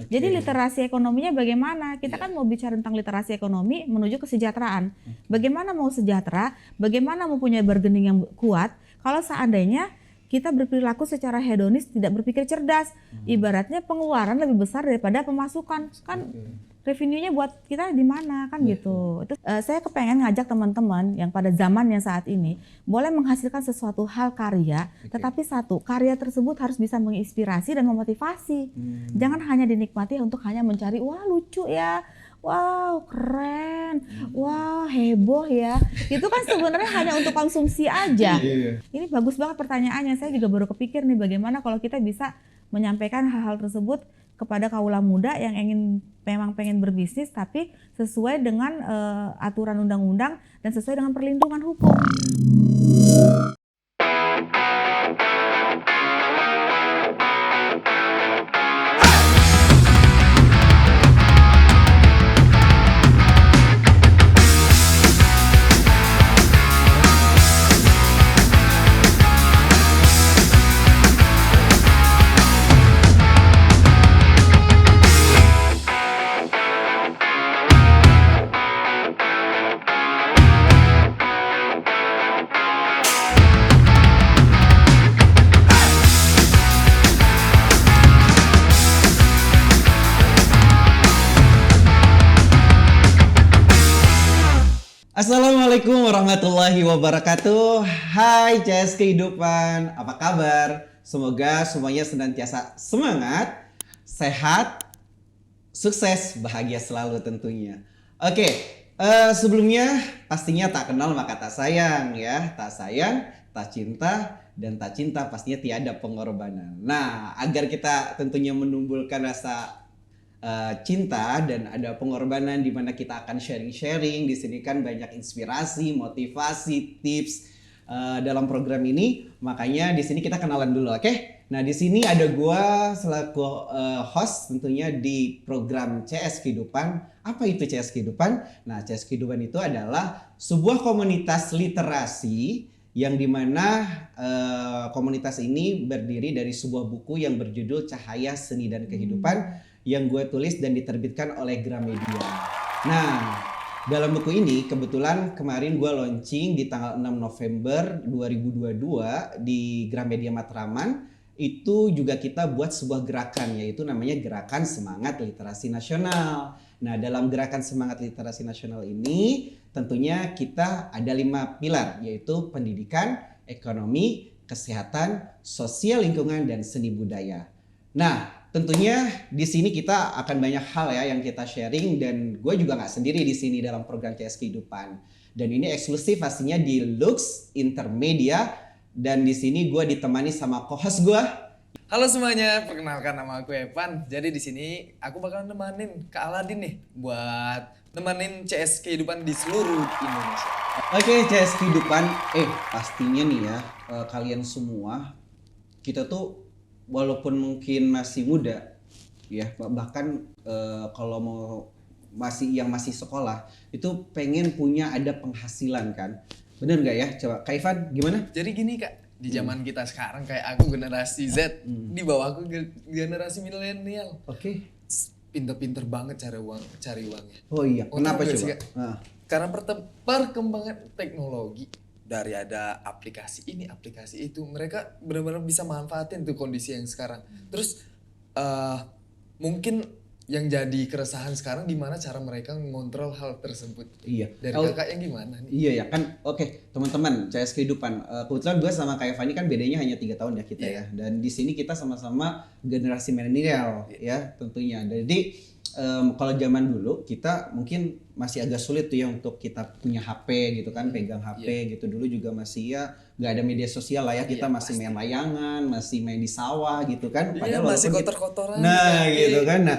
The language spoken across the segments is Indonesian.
Jadi literasi ekonominya bagaimana? Kita kan mau bicara tentang literasi ekonomi menuju kesejahteraan. Bagaimana mau sejahtera? Bagaimana mau punya bargaining yang kuat? Kalau seandainya kita berperilaku secara hedonis, tidak berpikir cerdas, ibaratnya pengeluaran lebih besar daripada pemasukan, kan revenue-nya buat kita di mana kan gitu. Itu saya kepengen ngajak teman-teman yang pada zamannya saat ini boleh menghasilkan sesuatu hal karya, tetapi satu karya tersebut harus bisa menginspirasi dan memotivasi. Jangan hanya dinikmati untuk hanya mencari wah lucu ya. Wow, keren. Wah, heboh ya. Itu kan sebenarnya hanya untuk konsumsi aja. Ini bagus banget pertanyaannya. Saya juga baru kepikir nih bagaimana kalau kita bisa menyampaikan hal-hal tersebut kepada kaula muda yang memang pengen berbisnis tapi sesuai dengan aturan undang-undang dan sesuai dengan perlindungan hukum. Assalamualaikum warahmatullahi wabarakatuh. Hai CS Kehidupan, apa kabar? Semoga semuanya senantiasa semangat, sehat, sukses, bahagia selalu tentunya. Oke, sebelumnya pastinya tak kenal maka tak sayang ya. Tak sayang, tak cinta, dan tak cinta pastinya tiada pengorbanan. Nah, agar kita tentunya menumbuhkan rasa cinta dan ada pengorbanan di mana kita akan sharing-sharing. Di sini kan banyak inspirasi, motivasi, tips dalam program ini. Makanya di sini kita kenalan dulu, oke? Nah, di sini ada gua selaku host tentunya di program CS Kehidupan. Apa itu CS Kehidupan? Nah, CS Kehidupan itu adalah sebuah komunitas literasi yang dimana komunitas ini berdiri dari sebuah buku yang berjudul Cahaya Seni dan Kehidupan yang gue tulis dan diterbitkan oleh Gramedia. Nah, dalam buku ini kebetulan kemarin gue launching di tanggal 6 November 2022 di Gramedia Matraman. Itu juga kita buat sebuah gerakan, yaitu namanya Gerakan Semangat Literasi Nasional. Nah, dalam Gerakan Semangat Literasi Nasional ini tentunya kita ada 5 pilar, yaitu pendidikan, ekonomi, kesehatan, sosial lingkungan, dan seni budaya. Nah, tentunya di sini kita akan banyak hal ya yang kita sharing, dan gue juga nggak sendiri di sini dalam program CS Kehidupan. Dan ini eksklusif pastinya di Lux Intermedia, dan di sini gue ditemani sama co-host gue. Halo semuanya, perkenalkan nama aku Evan. Jadi di sini aku bakal nemenin Kak Aladin nih buat nemenin CS Kehidupan di seluruh Indonesia. Oke, CS Kehidupan, pastinya nih ya kalian semua, kita tuh walaupun mungkin masih muda ya, bahkan kalau mau masih sekolah itu pengen punya ada penghasilan kan, bener nggak ya? Coba Kak Ivan gimana? Jadi gini Kak, di zaman kita sekarang kayak aku generasi Z, di bawah aku generasi milenial. Oke. Pinter-pinter banget cari uangnya. Oh iya, kenapa tahu gak coba? sih, Kak? Karena perkembangan teknologi, dari ada aplikasi ini, aplikasi itu, mereka benar-benar bisa manfaatin tuh kondisi yang sekarang. Terus mungkin yang jadi keresahan sekarang di mana cara mereka mengontrol hal tersebut. Iya. Dari kakaknya gimana nih? Iya ya kan, oke teman-teman CS Kehidupan. Kebetulan gue sama Kak Evani kan bedanya hanya 3 tahun ya kita ya. Dan di sini kita sama-sama generasi milenial ya tentunya. Jadi kalau zaman dulu kita mungkin masih agak sulit tuh ya untuk kita punya HP gitu kan, pegang HP gitu. Dulu juga masih ya nggak ada media sosial lah ya, kita masih main layangan, masih main di sawah gitu kan. Padahal masih kotor-kotoran. Nah gitu kan. Nah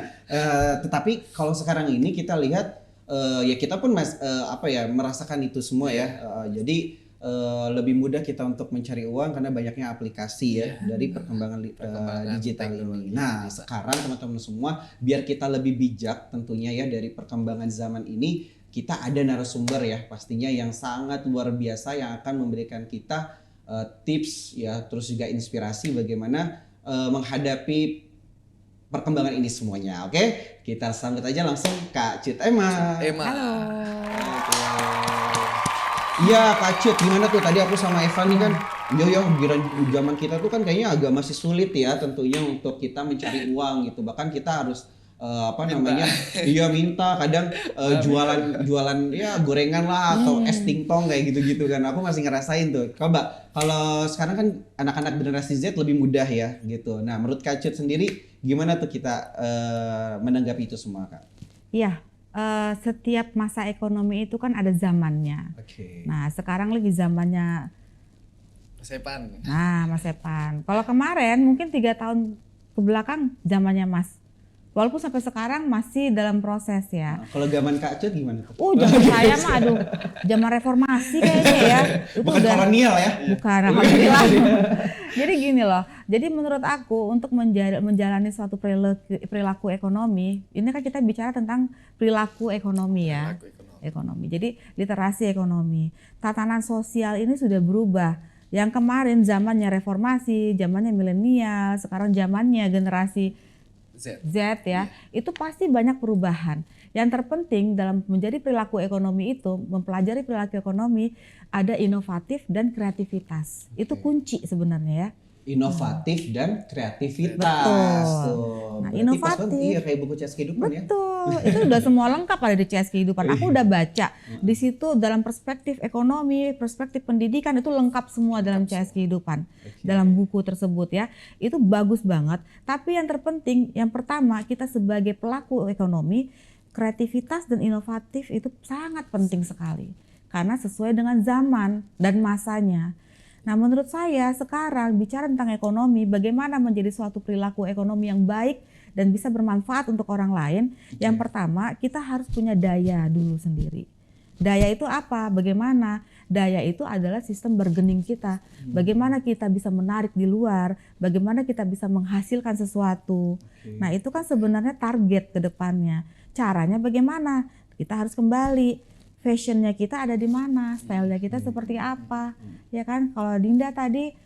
tetapi kalau sekarang ini kita lihat ya kita pun merasakan itu semua ya. Jadi lebih mudah kita untuk mencari uang karena banyaknya aplikasi ya dari perkembangan digital ini. Nah sekarang teman-teman semua, biar kita lebih bijak tentunya ya dari perkembangan zaman ini, kita ada narasumber ya pastinya yang sangat luar biasa yang akan memberikan kita tips ya, terus juga inspirasi bagaimana menghadapi perkembangan ini semuanya. Oke, kita sambut aja langsung Kak Cut Emma. Emma. Halo. Iya Kak Cut, gimana tuh tadi aku sama Evan nih kan, ya zaman kita tuh kan kayaknya agak masih sulit ya tentunya untuk kita mencari uang gitu. Bahkan kita harus iya minta kadang jualan ya gorengan lah atau es tingtong kayak gitu-gitu kan. Aku masih ngerasain tuh. Coba kalau sekarang kan anak-anak generasi Z lebih mudah ya gitu. Nah, menurut Kak Cut sendiri gimana tuh kita menanggapi itu semua Kak? Iya, setiap masa ekonomi itu kan ada zamannya. Oke. Nah, sekarang lagi zamannya Sepan. Mas Epan. Kalau kemarin mungkin 3 tahun ke belakang zamannya Mas. Walaupun sampai sekarang masih dalam proses ya. Nah, kalau zaman Kak Cut gimana tuh? Zaman saya mah zaman reformasi kayaknya ya. Itu Bukan kolonial ya? Bukan, alhamdulillah. Jadi gini loh. Jadi menurut aku untuk menjalani suatu perilaku ekonomi, ini kan kita bicara tentang perilaku ekonomi ya. Ekonomi. Jadi literasi ekonomi. Tatanan sosial ini sudah berubah. Yang kemarin zamannya reformasi, zamannya milenial, sekarang zamannya generasi Z ya, itu pasti banyak perubahan. Yang terpenting dalam menjadi perilaku ekonomi itu, mempelajari perilaku ekonomi, ada inovatif dan kreativitas. Itu kunci sebenarnya ya. Inovatif dan kreativitas. Betul. Tuh. Nah, Berarti inovatif. pas banget, iya kayak buku CS kehidupan ya. Betul, itu udah semua lengkap ada di CS kehidupan. Aku udah baca di situ dalam perspektif ekonomi, perspektif pendidikan itu lengkap semua dalam CS kehidupan, dalam buku tersebut ya. Itu bagus banget. Tapi yang terpenting, yang pertama kita sebagai pelaku ekonomi, kreativitas dan inovatif itu sangat penting sekali karena sesuai dengan zaman dan masanya. Nah, menurut saya sekarang bicara tentang ekonomi, bagaimana menjadi suatu perilaku ekonomi yang baik dan bisa bermanfaat untuk orang lain. Yang pertama, kita harus punya daya dulu sendiri. Daya itu apa? Bagaimana? Daya itu adalah sistem bargaining kita. Bagaimana kita bisa menarik di luar, bagaimana kita bisa menghasilkan sesuatu. Nah, itu kan sebenarnya target ke depannya. Caranya bagaimana? Kita harus kembali fashionnya kita ada di mana, stylenya kita seperti apa, ya kan? Kalau Dinda tadi,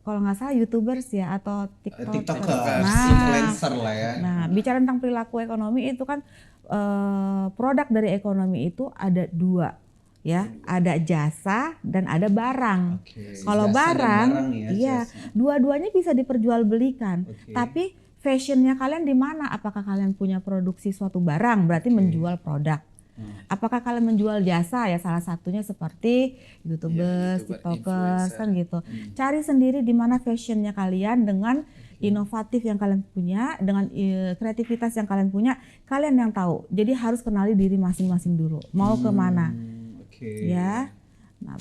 kalau nggak salah YouTubers ya atau TikTokers, Nah, influencer lah ya. nah, bicara tentang perilaku ekonomi itu kan produk dari ekonomi itu ada 2, ya, ada jasa dan ada barang. Kalau Jasa dan barang, ya, iya, jasa. dua-duanya bisa diperjualbelikan. Tapi fashionnya kalian di mana? Apakah kalian punya produksi suatu barang? Berarti menjual produk. Apakah kalian menjual jasa ya, salah satunya seperti YouTubers, TikTokers kan gitu. Cari sendiri di mana fashionnya kalian dengan inovatif yang kalian punya, dengan kreativitas yang kalian punya, kalian yang tahu. Jadi harus kenali diri masing-masing dulu. Mau kemana? Ya. Nah,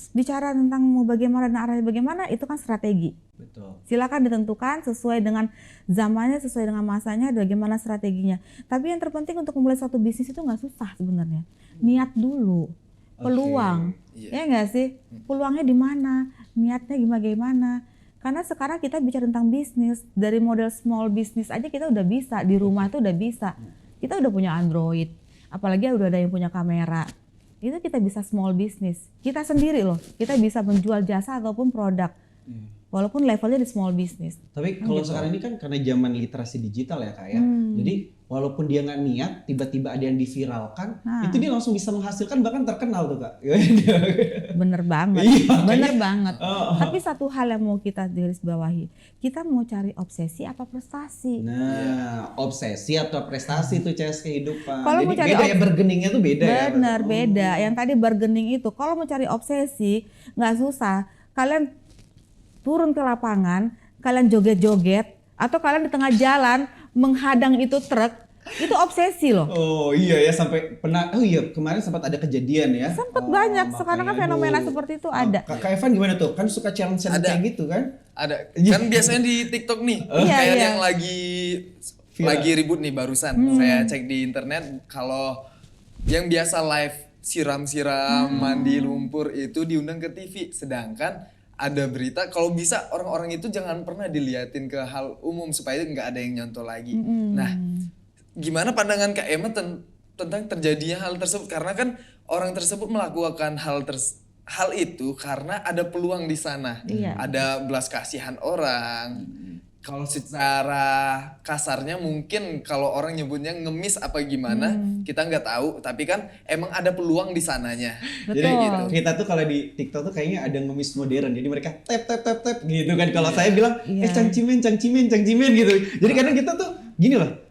bicara tentang mau bagaimana dan arahnya bagaimana itu kan strategi. Betul. Silakan ditentukan sesuai dengan zamannya, sesuai dengan masanya, bagaimana strateginya. Tapi yang terpenting untuk memulai suatu bisnis itu nggak susah sebenarnya. Niat dulu, peluang, ya nggak sih? Peluangnya di mana? Niatnya gimana? Karena sekarang kita bicara tentang bisnis, dari model small business aja kita udah bisa, di rumah itu udah bisa. Kita udah punya Android, apalagi udah ada yang punya kamera. Itu kita bisa small business. Kita sendiri loh, kita bisa menjual jasa ataupun produk. Walaupun levelnya di small business. Tapi kalau sekarang ini kan karena zaman literasi digital ya Kak ya. Jadi walaupun dia nggak niat, tiba-tiba ada yang diviralkan, itu dia langsung bisa menghasilkan bahkan terkenal tuh Kak. Bener banget, Iya, bener banget. Tapi satu hal yang mau kita garis bawahi, kita mau cari obsesi apa prestasi? Nah, obsesi atau prestasi tuh CS kehidupan. Kalau Jadi mau cari beda ya, bargainingnya tuh beda ya. Bener, beda. Yang tadi bargaining itu, kalau mau cari obsesi nggak susah. Kalian turun ke lapangan, kalian joget-joget, atau kalian di tengah jalan menghadang itu truk, itu obsesi loh. Oh iya ya, sampai pernah, oh iya kemarin sempat ada kejadian ya. Sempat banyak, sekarang kan fenomena seperti itu ada. Kak Evan gimana tuh? Kan suka challenge kayak gitu kan? Ada. Kan biasanya di TikTok nih, kayak yang lagi ribut nih barusan. Saya cek di internet kalau yang biasa live siram-siram mandi lumpur itu diundang ke TV, sedangkan ada berita kalau bisa orang-orang itu jangan pernah diliatin ke hal umum supaya nggak ada yang nyontoh lagi. Nah, gimana pandangan Kak Emma tentang terjadinya hal tersebut? Karena kan orang tersebut melakukan hal itu karena ada peluang di sana, ada belas kasihan orang. Kalau secara kasarnya mungkin kalau orang nyebutnya ngemis apa gimana, kita nggak tahu. Tapi kan emang ada peluang di sananya. Jadi Betul. kita tuh kalau di TikTok tuh kayaknya ada ngemis modern. Jadi mereka tap gitu kan. Kalau saya bilang Iya. cangcimen gitu. Jadi kadang kita tuh gini loh.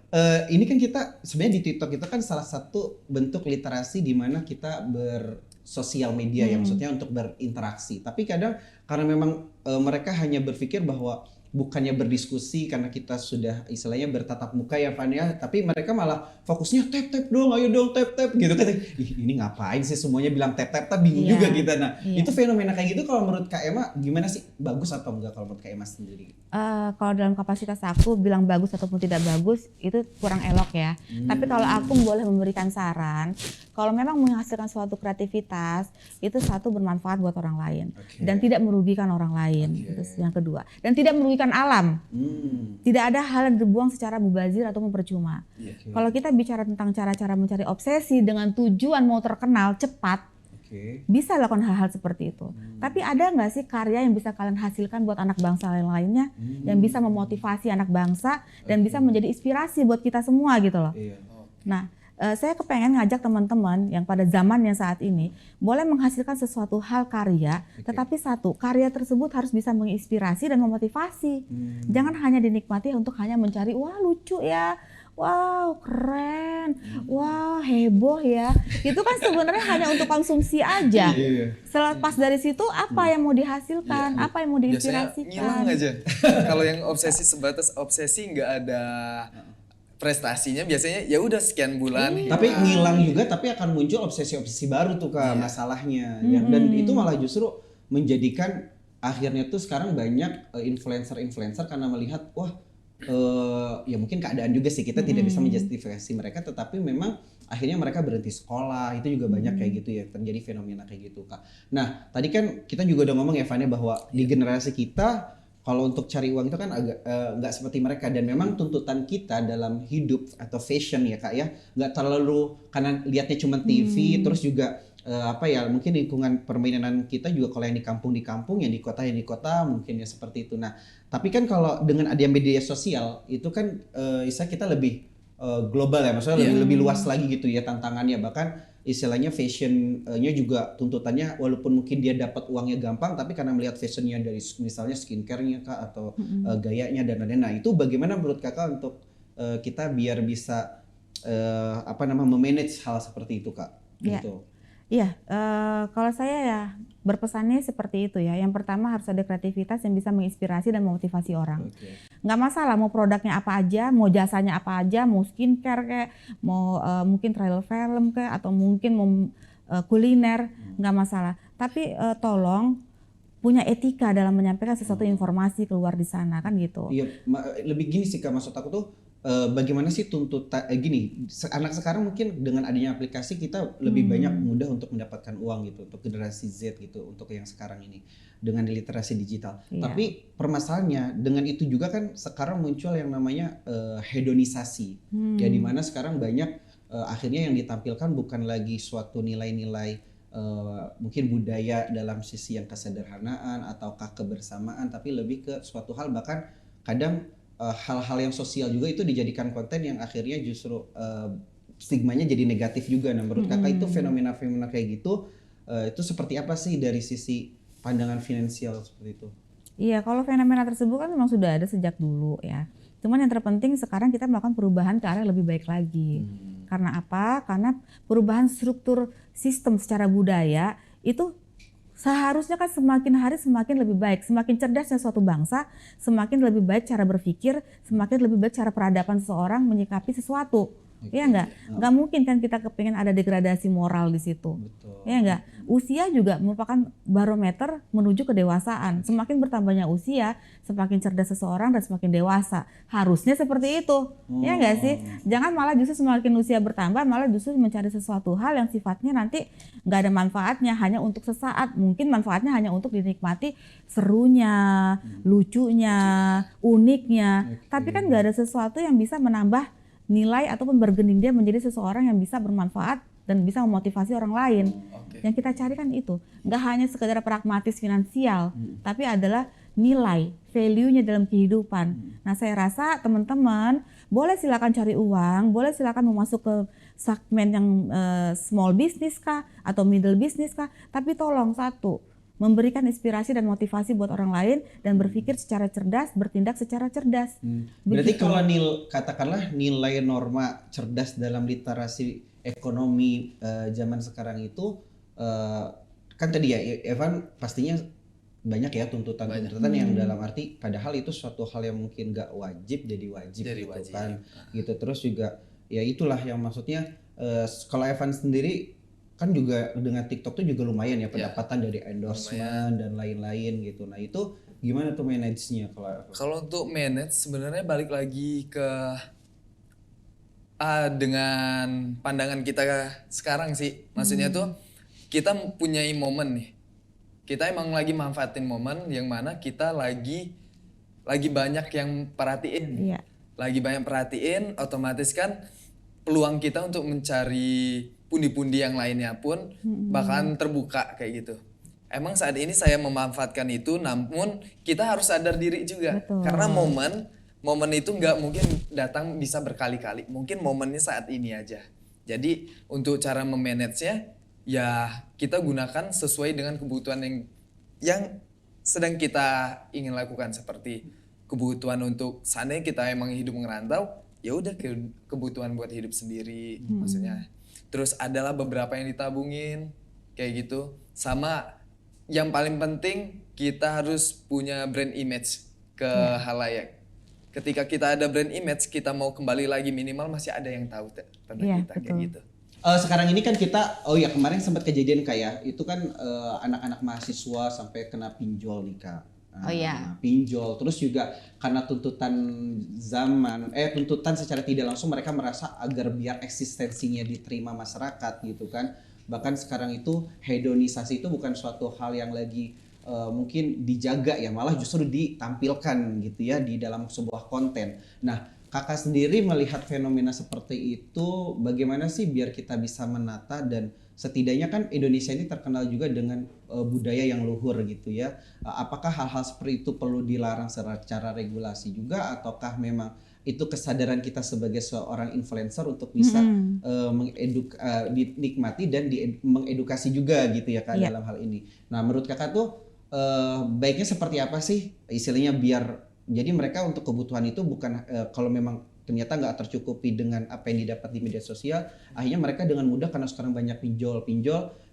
Ini kan kita sebenarnya di TikTok itu kan salah satu bentuk literasi di mana kita bersosial media ya, maksudnya untuk berinteraksi. Tapi kadang karena memang mereka hanya berpikir bahwa bukannya berdiskusi karena kita sudah istilahnya bertatap muka ya Van ya, tapi mereka malah fokusnya tap dong, ayo dong tap gitu kan. Ih, ini ngapain sih semuanya bilang tap bingung Iya. juga kita. Nah, Iya. itu fenomena kayak gitu kalau menurut Kak Emma gimana sih? Bagus atau enggak kalau menurut Kak Emma sendiri? Kalau dalam kapasitas aku bilang bagus ataupun tidak bagus itu kurang elok ya. Tapi kalau aku boleh memberikan saran, kalau memang menghasilkan suatu kreativitas itu satu bermanfaat buat orang lain Oke. dan tidak merugikan orang lain. Oke. Itu yang kedua. Dan tidak merugikan alam. Tidak ada hal yang dibuang secara mubazir atau percuma. Iya. Oke. Kalau kita bicara tentang cara-cara mencari obsesi dengan tujuan mau terkenal cepat, Oke. bisa lakukan hal-hal seperti itu. Tapi ada nggak sih karya yang bisa kalian hasilkan buat anak bangsa lain-lainnya, yang bisa memotivasi anak bangsa dan bisa menjadi inspirasi buat kita semua gitu loh. Iya. Nah, saya kepengen ngajak teman-teman yang pada zamannya saat ini boleh menghasilkan sesuatu hal karya, tetapi satu, karya tersebut harus bisa menginspirasi dan memotivasi. Jangan hanya dinikmati untuk hanya mencari, wah lucu ya, wow keren, wah heboh ya. Itu kan sebenarnya hanya untuk konsumsi aja. Iya. Selepas dari situ apa yang mau dihasilkan, apa yang mau Biasanya diinspirasikan. ngilang aja. Kalau yang obsesi sebatas obsesi nggak ada prestasinya, biasanya ya udah sekian bulan. Tapi hilang. ngilang juga, tapi akan muncul obsesi-obsesi baru tuh Kak, masalahnya. Ya, dan itu malah justru menjadikan akhirnya tuh sekarang banyak influencer-influencer karena melihat wah ya mungkin keadaan juga sih kita tidak bisa menjustifikasi mereka, tetapi memang akhirnya mereka berhenti sekolah. Itu juga banyak kayak gitu ya, terjadi fenomena kayak gitu Kak. Nah tadi kan kita juga udah ngomong ya Vania bahwa di generasi kita kalau untuk cari uang itu kan agak nggak seperti mereka, dan memang tuntutan kita dalam hidup atau fashion ya Kak ya nggak terlalu karena lihatnya cuma TV, terus juga apa ya mungkin lingkungan permainan kita juga kalau yang di kampung, yang di kota mungkin ya seperti itu. Nah tapi kan kalau dengan adanya media sosial itu kan istilah kita lebih global ya, maksudnya lebih luas lagi gitu ya tantangannya. Bahkan istilahnya fashionnya juga tuntutannya walaupun mungkin dia dapat uangnya gampang, tapi karena melihat fashionnya dari misalnya skincare-nya Kak atau gayanya dan lain-lain. Nah itu bagaimana menurut Kakak untuk kita biar bisa memanage hal seperti itu Kak? Iya. Gitu. Iya, kalau saya ya berpesannya seperti itu ya. Yang pertama harus ada kreativitas yang bisa menginspirasi dan memotivasi orang. Oke. Nggak masalah mau produknya apa aja, mau jasanya apa aja, mau skincare kayak, mau mungkin travel film kayak, atau mungkin mau kuliner, nggak masalah. Tapi tolong punya etika dalam menyampaikan sesuatu informasi keluar di sana kan gitu. Iya, lebih gini sih Kak, maksud aku tuh bagaimana sih tuntutan gini, anak sekarang mungkin dengan adanya aplikasi kita lebih banyak mudah untuk mendapatkan uang gitu untuk generasi Z gitu, untuk yang sekarang ini dengan literasi digital. Iya. Tapi permasalahannya dengan itu juga kan sekarang muncul yang namanya hedonisasi. Ya dimana sekarang banyak akhirnya yang ditampilkan bukan lagi suatu nilai-nilai mungkin budaya dalam sisi yang kesederhanaan ataukah kebersamaan, tapi lebih ke suatu hal, bahkan kadang hal-hal yang sosial juga itu dijadikan konten yang akhirnya justru stigmanya jadi negatif juga. Nah menurut Kakak itu fenomena-fenomena kayak gitu itu seperti apa sih dari sisi pandangan finansial seperti itu? Iya, kalau fenomena tersebut kan memang sudah ada sejak dulu ya. Cuman yang terpenting sekarang kita melakukan perubahan ke arah yang lebih baik lagi. Karena apa? Karena perubahan struktur sistem secara budaya itu seharusnya kan semakin hari semakin lebih baik. Semakin cerdasnya suatu bangsa, semakin lebih baik cara berpikir, semakin lebih baik cara peradaban seseorang menyikapi sesuatu. Iya enggak? Enggak mungkin kan kita kepingin ada degradasi moral di situ. Betul. Iya enggak? Usia juga merupakan barometer menuju kedewasaan. Semakin bertambahnya usia, semakin cerdas seseorang dan semakin dewasa. Harusnya seperti itu. Iya enggak sih? Jangan malah justru semakin usia bertambah, malah justru mencari sesuatu hal yang sifatnya nanti enggak ada manfaatnya, hanya untuk sesaat. Mungkin manfaatnya hanya untuk dinikmati serunya, lucunya, uniknya. Tapi kan enggak ada sesuatu yang bisa menambah nilai ataupun bergening dia menjadi seseorang yang bisa bermanfaat dan bisa memotivasi orang lain. Oke. Yang kita cari kan itu, nggak hanya sekedar pragmatis finansial, tapi adalah nilai, value-nya dalam kehidupan. Nah, saya rasa teman-teman boleh silakan cari uang, boleh silakan mau masuk ke segmen yang small business kah atau middle business kah, tapi tolong satu, memberikan inspirasi dan motivasi buat orang lain dan berpikir secara cerdas, bertindak secara cerdas. Berarti Begitu. kalau katakanlah nilai norma cerdas dalam literasi ekonomi zaman sekarang itu kan tadi ya Evan pastinya banyak ya tuntutan-tuntutan yang dalam arti padahal itu suatu hal yang mungkin gak wajib jadi wajib Jadi gitu wajib. kan gitu. Terus juga ya itulah yang maksudnya kalau Evan sendiri kan juga dengan TikTok tuh juga lumayan ya pendapatan dari endorsement dan lain-lain gitu. Nah itu gimana tuh manage-nya kalau Evan? Kalau untuk manage sebenarnya balik lagi ke dengan pandangan kita sekarang sih. Maksudnya tuh kita mempunyai momen nih. Kita emang lagi manfaatin momen yang mana kita lagi banyak yang perhatiin. Iya. Lagi banyak perhatiin, otomatis kan peluang kita untuk mencari pundi-pundi yang lainnya pun bakalan terbuka kayak gitu. Emang saat ini saya memanfaatkan itu, namun kita harus sadar diri juga. Betul. Karena momen itu nggak mungkin datang bisa berkali-kali. Mungkin momennya saat ini aja. Jadi untuk cara memanage-nya ya kita gunakan sesuai dengan kebutuhan yang sedang kita ingin lakukan, seperti kebutuhan untuk seandainya kita emang hidup ngerantau, ya udah kebutuhan buat hidup sendiri maksudnya. Terus adalah beberapa yang ditabungin kayak gitu. Sama yang paling penting kita harus punya brand image ke halayak. Ketika kita ada brand image, kita mau kembali lagi minimal masih ada yang tahu tentang kita kayak gitu. Sekarang ini kan kita, kemarin sempat kejadian kayak itu kan anak-anak mahasiswa sampai kena pinjol nih Kak. Pinjol, terus juga karena tuntutan tuntutan secara tidak langsung mereka merasa agar biar eksistensinya diterima masyarakat gitu kan. Bahkan sekarang itu hedonisasi itu bukan suatu hal yang lagi mungkin dijaga ya, malah justru ditampilkan gitu ya di dalam sebuah konten. Nah, Kakak sendiri melihat fenomena seperti itu bagaimana sih biar kita bisa menata dan setidaknya kan Indonesia ini terkenal juga dengan budaya yang luhur gitu ya. Apakah hal-hal seperti itu perlu dilarang secara regulasi juga ataukah memang itu kesadaran kita sebagai seorang influencer untuk bisa dinikmati dan mengedukasi juga gitu ya Kak dalam hal ini. Nah, menurut Kakak tuh baiknya seperti apa sih istilahnya biar jadi mereka untuk kebutuhan itu bukan kalau memang ternyata nggak tercukupi dengan apa yang didapat di media sosial, akhirnya mereka dengan mudah karena sekarang banyak pinjol.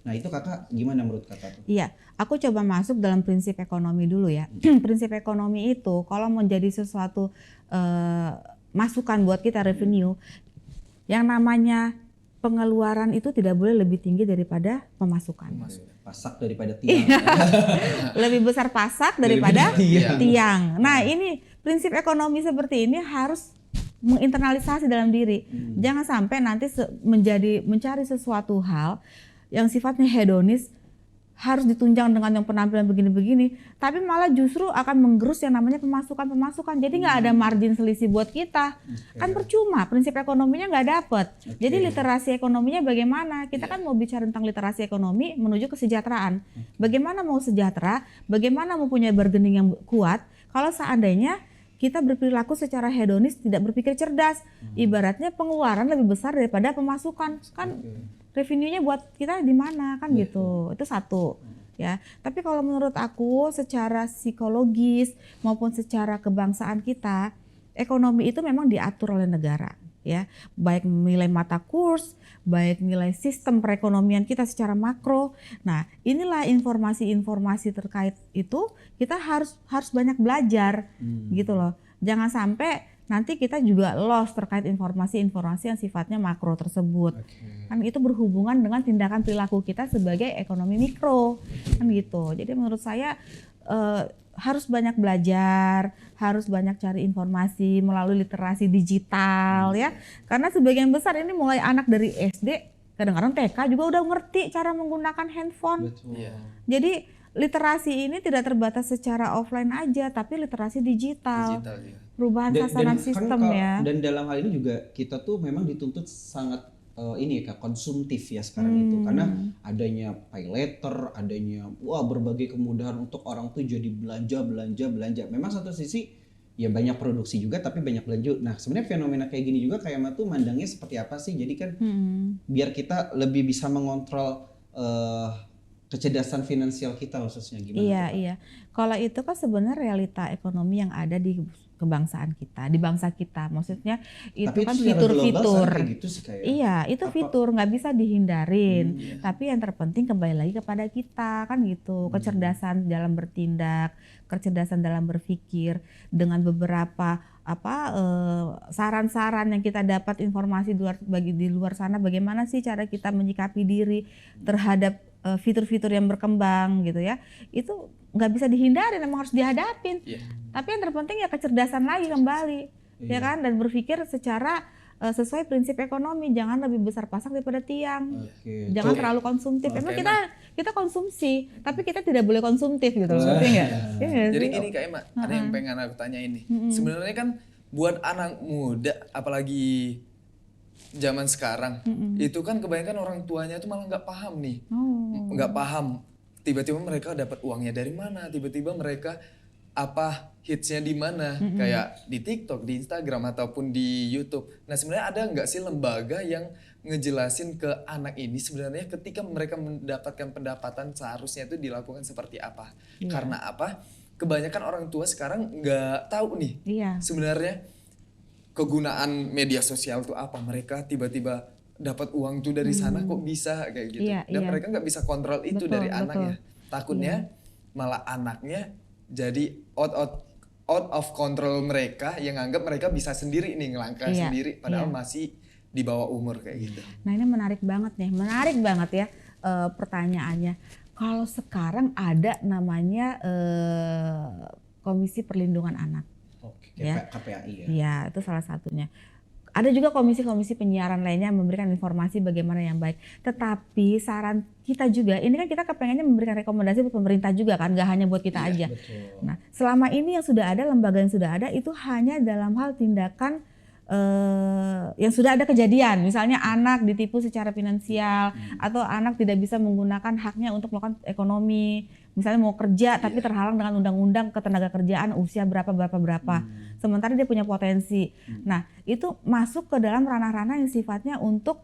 Nah itu Kakak gimana menurut Kakak tuh? Iya, aku coba masuk dalam prinsip ekonomi dulu ya. Prinsip ekonomi itu kalau menjadi sesuatu masukan buat kita revenue, yang namanya pengeluaran itu tidak boleh lebih tinggi daripada pemasukan. Pasak daripada tiang. Lebih besar pasak daripada tiang. tiang. Nah ini prinsip ekonomi seperti ini harus menginternalisasi dalam diri. Jangan sampai nanti mencari sesuatu hal yang sifatnya hedonis harus ditunjang dengan yang penampilan begini-begini, tapi malah justru akan menggerus yang namanya pemasukan. Jadi nggak ada margin selisih buat kita. Kan percuma, prinsip ekonominya nggak dapet. Jadi literasi ekonominya bagaimana? Kita kan mau bicara tentang literasi ekonomi menuju kesejahteraan. Bagaimana mau sejahtera, bagaimana mau punya bargaining yang kuat, kalau seandainya kita berperilaku secara hedonis, tidak berpikir cerdas. Ibaratnya pengeluaran lebih besar daripada pemasukan. Kan revenue-nya buat kita di mana kan gitu. Itu satu ya. Tapi kalau menurut aku secara psikologis maupun secara kebangsaan kita, ekonomi itu memang diatur oleh negara ya. Baik nilai mata kurs, baik nilai sistem perekonomian kita secara makro. Nah, inilah informasi-informasi terkait itu kita harus banyak belajar gitu loh. Jangan sampai nanti kita juga lost terkait informasi-informasi yang sifatnya makro tersebut. Kan itu berhubungan dengan tindakan perilaku kita sebagai ekonomi mikro kan gitu. Jadi menurut saya harus banyak belajar, harus banyak cari informasi melalui literasi digital ya. Karena sebagian besar ini mulai anak dari SD, kadang-kadang TK juga udah ngerti cara menggunakan handphone. Jadi literasi ini tidak terbatas secara offline aja, tapi literasi digital perubahan sasaran sistem ya. Dan dalam hal ini juga kita tuh memang dituntut sangat ini ya Kak, konsumtif ya sekarang itu, karena adanya pay later, adanya berbagai kemudahan untuk orang tuh jadi belanja. Memang satu sisi ya banyak produksi juga tapi banyak belanja. Nah sebenarnya fenomena kayak gini juga kayak Emma tuh mandangnya seperti apa sih? Jadi kan biar kita lebih bisa mengontrol kecerdasan finansial kita khususnya gimana? Iya, tuh, Kak? iya. Kalau itu kan sebenarnya realita ekonomi yang ada di kebangsaan kita, di bangsa kita. Maksudnya itu Tapi kan itu secara global fitur-fitur. sekarang kayak gitu sih kayak. Iya, itu Apa- fitur nggak bisa dihindarin. Iya. Tapi yang terpenting kembali lagi kepada kita kan gitu, kecerdasan dalam bertindak, kecerdasan dalam berpikir dengan beberapa saran-saran yang kita dapat informasi di luar sana, bagaimana sih cara kita menyikapi diri terhadap fitur-fitur yang berkembang gitu ya. Itu nggak bisa dihindari, memang harus dihadapin. Iya. Tapi yang terpenting ya kecerdasan lagi kembali, ya kan, dan berpikir secara sesuai prinsip ekonomi, jangan lebih besar pasak daripada tiang, Oke. jangan Tuh. terlalu konsumtif. Oke, Emang kita konsumsi, tapi kita tidak boleh konsumtif gitu, ngerti nggak? Iya nggak Jadi sih? ini Kak Emma, ada yang pengen aku tanya ini. Sebenarnya kan buat anak muda, apalagi zaman sekarang, itu kan kebanyakan orang tuanya tuh malah nggak paham nih, nggak paham. Tiba-tiba mereka dapat uangnya dari mana? Tiba-tiba mereka apa hitsnya di mana? Kayak di TikTok, di Instagram ataupun di YouTube. Nah sebenarnya ada nggak sih lembaga yang ngejelasin ke anak ini sebenarnya ketika mereka mendapatkan pendapatan seharusnya itu dilakukan seperti apa? Iya. Karena apa? Kebanyakan orang tua sekarang nggak tahu nih Iya. sebenarnya kegunaan media sosial itu apa. Mereka tiba-tiba dapat uang tuh dari sana kok bisa kayak gitu. Iya, Dan iya. mereka nggak bisa kontrol itu Betul, dari betul. anaknya. Takutnya malah anaknya jadi out of control mereka yang anggap mereka bisa sendiri nih ngelangkah Iya, sendiri padahal iya. masih di bawah umur kayak gitu. Nah ini menarik banget ya pertanyaannya. Kalau sekarang ada namanya Komisi Perlindungan Anak. Oke, Ya. KPAI ya. Iya, itu salah satunya. Ada juga komisi-komisi penyiaran lainnya yang memberikan informasi bagaimana yang baik. Tetapi saran kita juga, ini kan kita kepengennya memberikan rekomendasi buat pemerintah juga kan, nggak hanya buat kita aja. Betul. Nah, selama ini yang sudah ada, lembaga yang sudah ada itu hanya dalam hal tindakan yang sudah ada kejadian, misalnya anak ditipu secara finansial atau anak tidak bisa menggunakan haknya untuk melakukan ekonomi, misalnya mau kerja tapi terhalang dengan undang-undang ketenagakerjaan usia berapa. Sementara dia punya potensi. Nah, itu masuk ke dalam ranah-ranah yang sifatnya untuk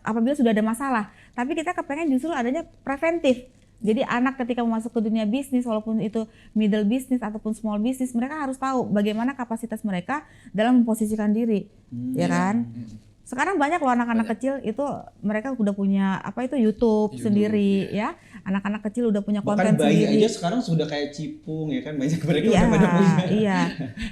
apabila sudah ada masalah. Tapi kita kepengen justru adanya preventif. Jadi anak ketika masuk ke dunia bisnis, walaupun itu middle business ataupun small business, mereka harus tahu bagaimana kapasitas mereka dalam memposisikan diri, ya kan? Sekarang banyak loh anak-anak kecil itu mereka udah punya YouTube sendiri, ya. Anak-anak kecil udah punya konten Bahkan bayi sendiri. aja sekarang sudah kayak cipung ya kan, banyak mereka Iya, udah pada punya. iya.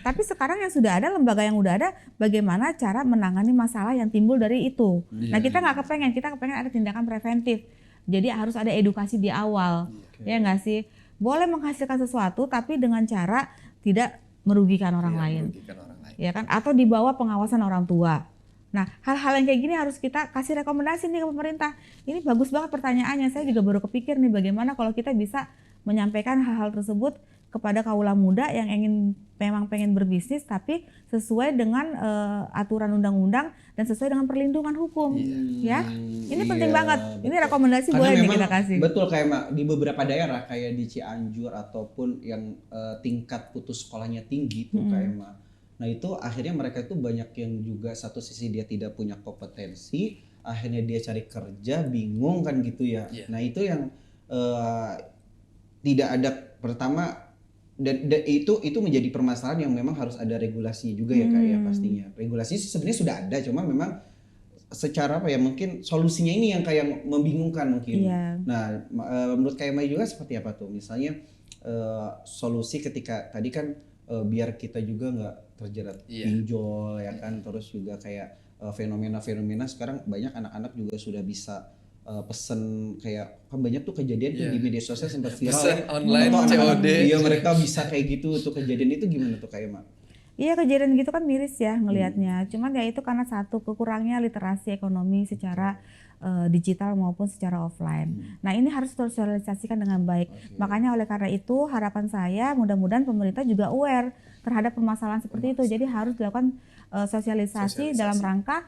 Tapi sekarang yang sudah ada, lembaga yang udah ada, bagaimana cara menangani masalah yang timbul dari itu. Nah, kita nggak kepengen, kita kepengen ada tindakan preventif. Jadi harus ada edukasi di awal, ya nggak sih? Boleh menghasilkan sesuatu, tapi dengan cara tidak merugikan orang lain, Merugikan orang lain. ya kan? Atau di bawah pengawasan orang tua. Nah, hal-hal yang kayak gini harus kita kasih rekomendasi nih ke pemerintah. Ini bagus banget pertanyaannya. Saya juga baru kepikir nih bagaimana kalau kita bisa menyampaikan hal-hal tersebut kepada kaula muda yang memang pengen berbisnis tapi sesuai dengan aturan undang-undang dan sesuai dengan perlindungan hukum, ya. Ini penting banget. Ini rekomendasi Karena boleh nih memang kita kasih. betul kayak di beberapa daerah kayak di Cianjur ataupun yang tingkat putus sekolahnya tinggi tuh kayak nah itu akhirnya mereka itu banyak yang juga satu sisi dia tidak punya kompetensi, akhirnya dia cari kerja bingung kan gitu ya. Iya. Nah itu yang tidak ada pertama dan itu menjadi permasalahan yang memang harus ada regulasinya juga ya Kak ya pastinya. Regulasi sebenarnya sudah ada, cuma memang secara mungkin solusinya ini yang kayak membingungkan mungkin. Iya. Nah menurut Kak Emma juga seperti apa tuh? Misalnya solusi ketika tadi kan biar kita juga nggak terjerat pinjol ya kan, terus juga kayak fenomena-fenomena sekarang banyak anak-anak juga sudah bisa pesen kayak kan banyak tuh kejadian tuh di media sosial sempat viral Pesen ya. online, Atau anak-anak, COD. iya mereka bisa kayak gitu tuh kejadian itu gimana tuh kayak Mak? Iya, kejadian gitu kan miris ya ngelihatnya. Cuman ya itu karena satu kekurangnya literasi ekonomi secara digital maupun secara offline. Nah, ini harus tersosialisasikan dengan baik. Makanya oleh karena itu harapan saya mudah-mudahan pemerintah juga aware terhadap permasalahan seperti itu. Jadi harus dilakukan sosialisasi dalam rangka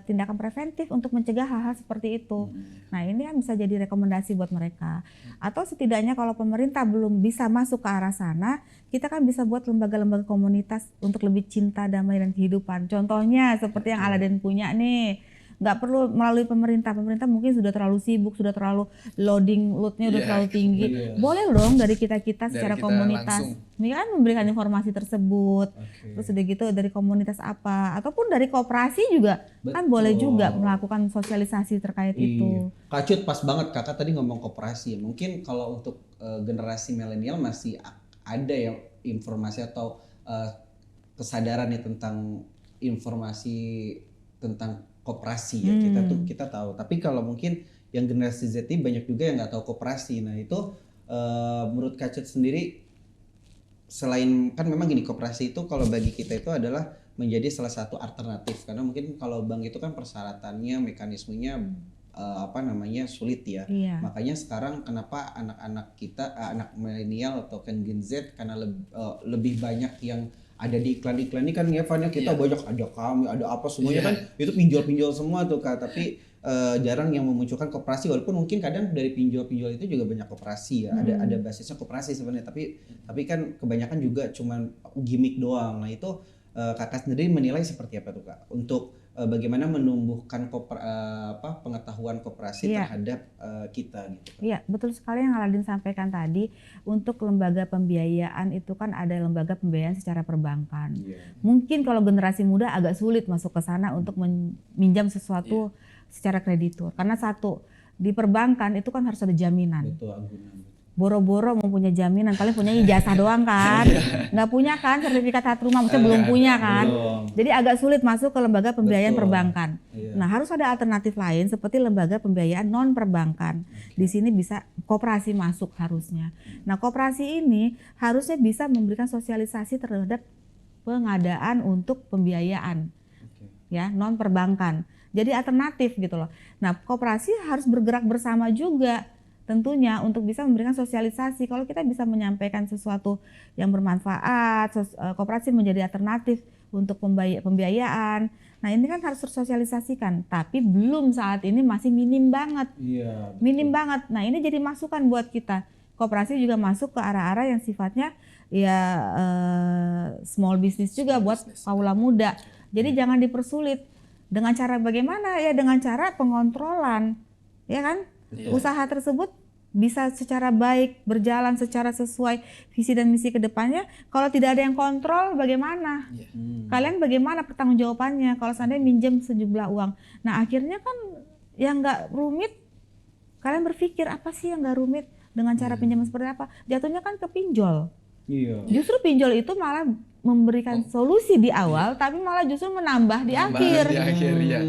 tindakan preventif untuk mencegah hal-hal seperti itu. Nah ini kan bisa jadi rekomendasi buat mereka. Atau setidaknya kalau pemerintah belum bisa masuk ke arah sana, kita kan bisa buat lembaga-lembaga komunitas untuk lebih cinta, damai, dan kehidupan. Contohnya seperti yang Aladen punya nih. Nggak perlu melalui pemerintah mungkin sudah terlalu sibuk, sudah terlalu loadnya udah terlalu tinggi. Boleh dong dari kita secara kita komunitas, ini kan memberikan informasi tersebut. Terus udah gitu dari komunitas apa, ataupun dari koperasi juga kan boleh juga melakukan sosialisasi terkait itu. Kak Cut, pas banget kakak tadi ngomong koperasi. Mungkin kalau untuk generasi milenial masih ada yang informasi atau kesadaran ya tentang informasi tentang koperasi ya, kita tahu. Tapi kalau mungkin yang generasi Z ini banyak juga yang nggak tahu koperasi. Nah itu menurut Kak Cut sendiri, selain kan memang gini, koperasi itu kalau bagi kita itu adalah menjadi salah satu alternatif, karena mungkin kalau bank itu kan persyaratannya, mekanismenya sulit ya. Makanya sekarang kenapa anak-anak kita, anak milenial atau kan Gen Z, karena lebih banyak yang ada di iklan-iklan ini kan ya Van, kita banyak ada kami, ada apa semuanya kan itu pinjol-pinjol semua tuh Kak, tapi jarang yang memunculkan koperasi, walaupun mungkin kadang dari pinjol-pinjol itu juga banyak koperasi ya, ada basisnya koperasi sebenarnya, tapi kan kebanyakan juga cuman gimmick doang. Nah itu kakak sendiri menilai seperti apa tuh Kak untuk bagaimana menumbuhkan pengetahuan koperasi terhadap kita gitu. Iya, betul sekali yang Aladin sampaikan tadi. Untuk lembaga pembiayaan itu kan ada lembaga pembiayaan secara perbankan. Mungkin kalau generasi muda agak sulit masuk ke sana untuk meminjam sesuatu secara kreditur. Karena satu, di perbankan itu kan harus ada jaminan. Boro-boro mau punya jaminan, paling punya ijazah doang kan, nggak punya kan sertifikat hak rumah, maksudnya belum punya kan. Jadi agak sulit masuk ke lembaga pembiayaan perbankan. Nah harus ada alternatif lain seperti lembaga pembiayaan non perbankan. Di sini bisa koperasi masuk harusnya. Nah koperasi ini harusnya bisa memberikan sosialisasi terhadap pengadaan untuk pembiayaan, ya non perbankan. Jadi alternatif gitu loh. Nah koperasi harus bergerak bersama juga. Tentunya untuk bisa memberikan sosialisasi, kalau kita bisa menyampaikan sesuatu yang bermanfaat, koperasi menjadi alternatif untuk pembiayaan. Nah ini kan harus tersosialisasikan, tapi belum saat ini masih minim banget. Minim banget. Nah ini jadi masukan buat kita. Koperasi juga masuk ke arah-arah yang sifatnya ya small business juga buat kaula muda. Jadi jangan dipersulit. Dengan cara bagaimana? Ya dengan cara pengontrolan, ya kan? Usaha tersebut bisa secara baik berjalan secara sesuai visi dan misi kedepannya. Kalau tidak ada yang kontrol, bagaimana? Kalian bagaimana pertanggungjawabannya kalau seandainya minjem sejumlah uang? Nah akhirnya kan yang nggak rumit, kalian berpikir apa sih yang nggak rumit dengan cara pinjaman seperti apa? Jatuhnya kan ke pinjol. Justru pinjol itu malah memberikan solusi di awal, tapi malah justru menambah di akhir.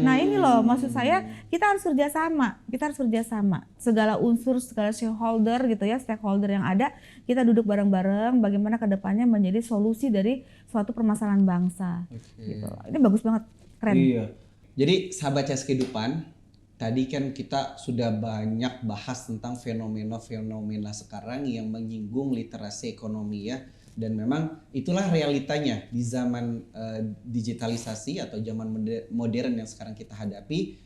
Nah ini loh, maksud saya kita harus kerjasama. Segala unsur, segala stakeholder gitu ya, stakeholder yang ada, kita duduk bareng-bareng bagaimana kedepannya menjadi solusi dari suatu permasalahan bangsa. Gitu. Ini bagus banget, keren. Jadi sahabat CS Kehidupan, tadi kan kita sudah banyak bahas tentang fenomena-fenomena sekarang yang menyinggung literasi ekonomi ya. Dan memang itulah realitanya di zaman digitalisasi atau zaman modern yang sekarang kita hadapi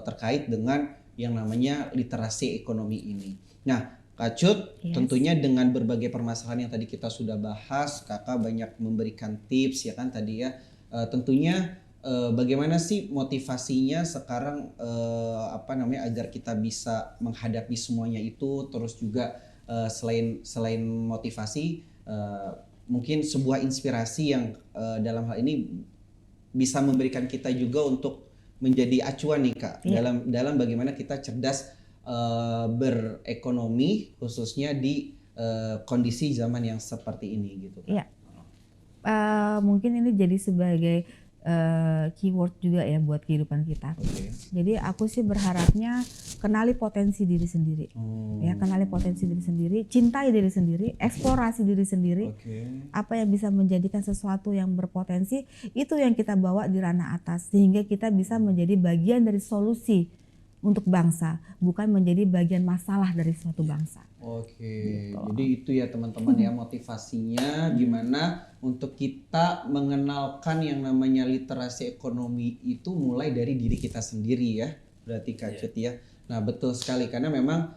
terkait dengan yang namanya literasi ekonomi ini. Nah, Kak Cut, tentunya dengan berbagai permasalahan yang tadi kita sudah bahas, kakak banyak memberikan tips ya kan tadi ya. Tentunya bagaimana sih motivasinya sekarang agar kita bisa menghadapi semuanya itu, terus juga selain motivasi, mungkin sebuah inspirasi yang dalam hal ini bisa memberikan kita juga untuk menjadi acuan nih Kak, dalam bagaimana kita cerdas berekonomi khususnya di kondisi zaman yang seperti ini gitu. Mungkin ini jadi sebagai keyword juga ya buat kehidupan kita. Jadi aku sih berharapnya kenali potensi diri sendiri, ya kenali potensi diri sendiri, cintai diri sendiri, eksplorasi diri sendiri. Apa yang bisa menjadikan sesuatu yang berpotensi itu yang kita bawa di ranah atas sehingga kita bisa menjadi bagian dari solusi untuk bangsa, bukan menjadi bagian masalah dari suatu bangsa. Oke, jadi itu ya teman-teman ya motivasinya gimana untuk kita mengenalkan yang namanya literasi ekonomi itu mulai dari diri kita sendiri ya, berarti Kak Cut ya. Nah betul sekali karena memang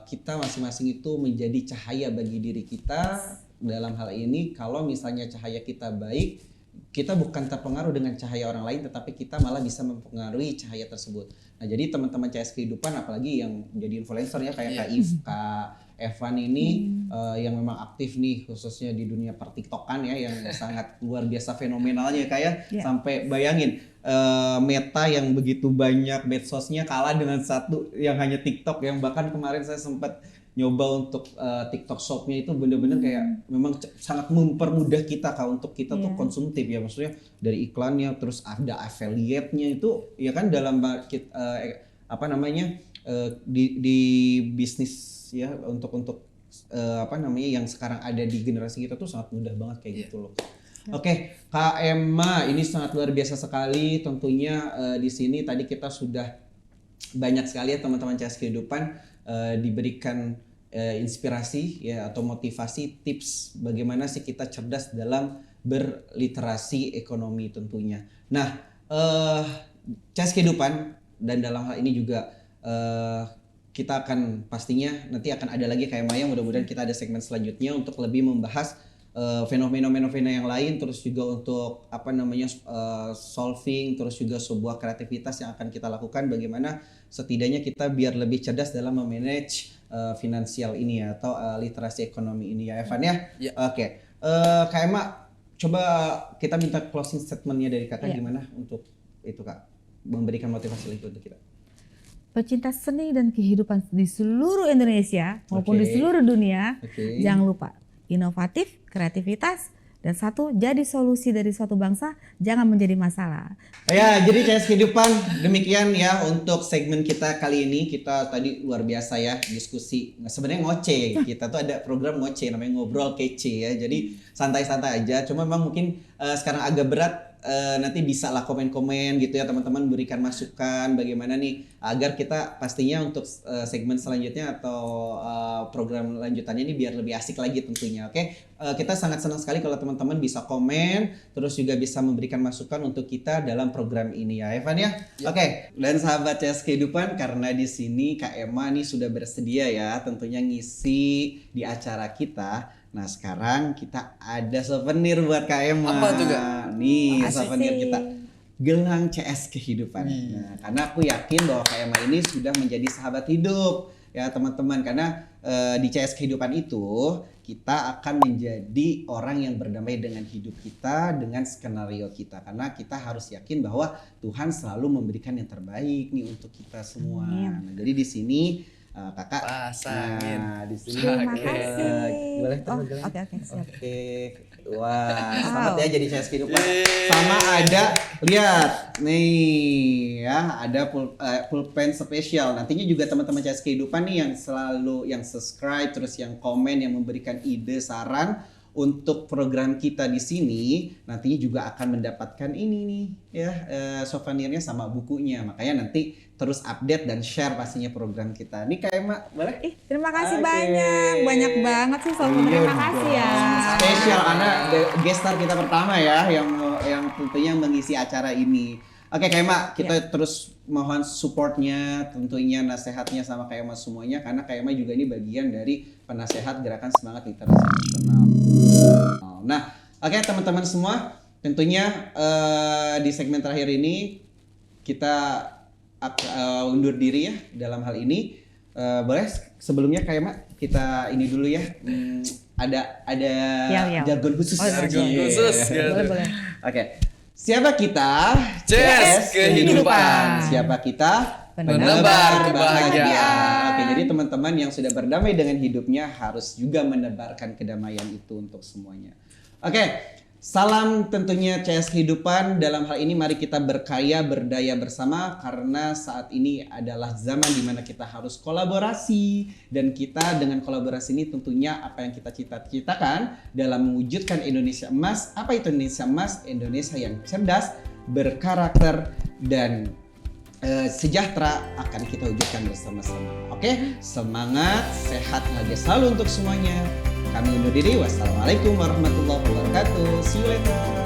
kita masing-masing itu menjadi cahaya bagi diri kita. Dalam hal ini kalau misalnya cahaya kita baik, kita bukan terpengaruh dengan cahaya orang lain, tetapi kita malah bisa mempengaruhi cahaya tersebut. Nah jadi teman-teman CS Kehidupan apalagi yang jadi influencer ya kayak Kak If, Kak Evan ini yang memang aktif nih khususnya di dunia pertiktokan ya yang sangat luar biasa fenomenalnya kayak sampai bayangin Meta yang begitu banyak medsosnya kalah dengan satu yang hanya TikTok yang bahkan kemarin saya sempat nyoba untuk TikTok Shop-nya itu bener-bener kayak memang sangat mempermudah kita Kak untuk kita tuh konsumtif ya maksudnya dari iklannya terus ada affiliate-nya itu ya kan dalam apa namanya di bisnis ya untuk apa namanya yang sekarang ada di generasi kita tuh sangat mudah banget kayak gitu loh. Oke, Kak Emma ini sangat luar biasa sekali tentunya di sini tadi kita sudah banyak sekali ya teman-teman CS Kehidupan diberikan inspirasi ya atau motivasi tips bagaimana sih kita cerdas dalam berliterasi ekonomi tentunya. Nah, CS Kehidupan dan dalam hal ini juga kita akan pastinya nanti akan ada lagi kayak Maya mudah-mudahan kita ada segmen selanjutnya untuk lebih membahas fenomena-fenomena yang lain terus juga untuk apa namanya solving terus juga sebuah kreativitas yang akan kita lakukan bagaimana setidaknya kita biar lebih cerdas dalam memanage finansial ini ya atau literasi ekonomi ini ya Evan ya. Oke. Kak Emma coba kita minta closing statementnya dari kakak gimana untuk itu Kak memberikan motivasi lagi untuk kita. Pecinta seni dan kehidupan di seluruh Indonesia maupun di seluruh dunia, jangan lupa inovatif, kreativitas, dan satu jadi solusi dari suatu bangsa, jangan menjadi masalah. Ya, jadi CS Kehidupan demikian ya untuk segmen kita kali ini. Kita tadi luar biasa ya diskusi. Nah, sebenarnya ngoceh. Kita tuh ada program ngoceh namanya ngobrol kece ya. Jadi santai-santai aja. Cuma memang mungkin sekarang agak berat. Nanti bisa lah komen-komen gitu ya teman-teman berikan masukan bagaimana nih agar kita pastinya untuk segmen selanjutnya atau program lanjutannya ini biar lebih asik lagi tentunya. Oke, kita sangat senang sekali kalau teman-teman bisa komen terus juga bisa memberikan masukan untuk kita dalam program ini ya Evan ya. Oke, dan sahabat CS Kehidupan karena di sini Kak Emma nih sudah bersedia ya tentunya ngisi di acara kita. Nah sekarang kita ada souvenir buat Kak Emma. Apa tuh Kak? Nih souvenir kita gelang CS Kehidupan. Nah, karena aku yakin bahwa Kak Emma ini sudah menjadi sahabat hidup ya teman-teman. Karena di CS Kehidupan itu kita akan menjadi orang yang berdamai dengan hidup kita, dengan skenario kita. Karena kita harus yakin bahwa Tuhan selalu memberikan yang terbaik nih untuk kita semua. Nah, jadi di sini kakak pasangin. Nah, di sini Terima kasih. Boleh Oke, siap. Oke. Wah, selamat ya jadi CS Kehidupan. Sama ada lihat nih ya, ada pulpen spesial. Nantinya juga teman-teman CS Kehidupan nih yang selalu yang subscribe terus yang komen yang memberikan ide saran untuk program kita di sini nantinya juga akan mendapatkan ini nih ya souvenirnya sama bukunya. Makanya nanti terus update dan share pastinya program kita. Nih Kak Emma, boleh? Terima kasih banyak banget sih souvenir. Terima kasih ya. Spesial karena guest star kita pertama ya yang tentunya mengisi acara ini. Oke Kak Emma, kita terus mohon supportnya, tentunya nasihatnya sama Kak Emma semuanya karena Kak Emma juga ini bagian dari penasehat Gerakan Semangat Literasi Nasional. Nah, oke teman-teman semua, tentunya di segmen terakhir ini kita undur diri ya dalam hal ini. Boleh sebelumnya Kak Emma kita ini dulu ya. Ada jargon khusus. Jargon khusus. Boleh. Oke. Siapa kita? CS Kehidupan. Siapa kita? Menebar kebahagiaan. Oke, jadi teman-teman yang sudah berdamai dengan hidupnya harus juga menebarkan kedamaian itu untuk semuanya. Oke, salam tentunya CS Kehidupan. Dalam hal ini mari kita berkarya, berdaya bersama karena saat ini adalah zaman di mana kita harus kolaborasi dan kita dengan kolaborasi ini tentunya apa yang kita cita-citakan dalam mewujudkan Indonesia emas. Apa itu Indonesia emas? Indonesia yang cerdas, berkarakter dan sejahtera akan kita wujudkan bersama-sama. Oke, semangat, sehat, bahagia selalu untuk semuanya. Kami undur diri. Wassalamualaikum warahmatullahi wabarakatuh. See you later.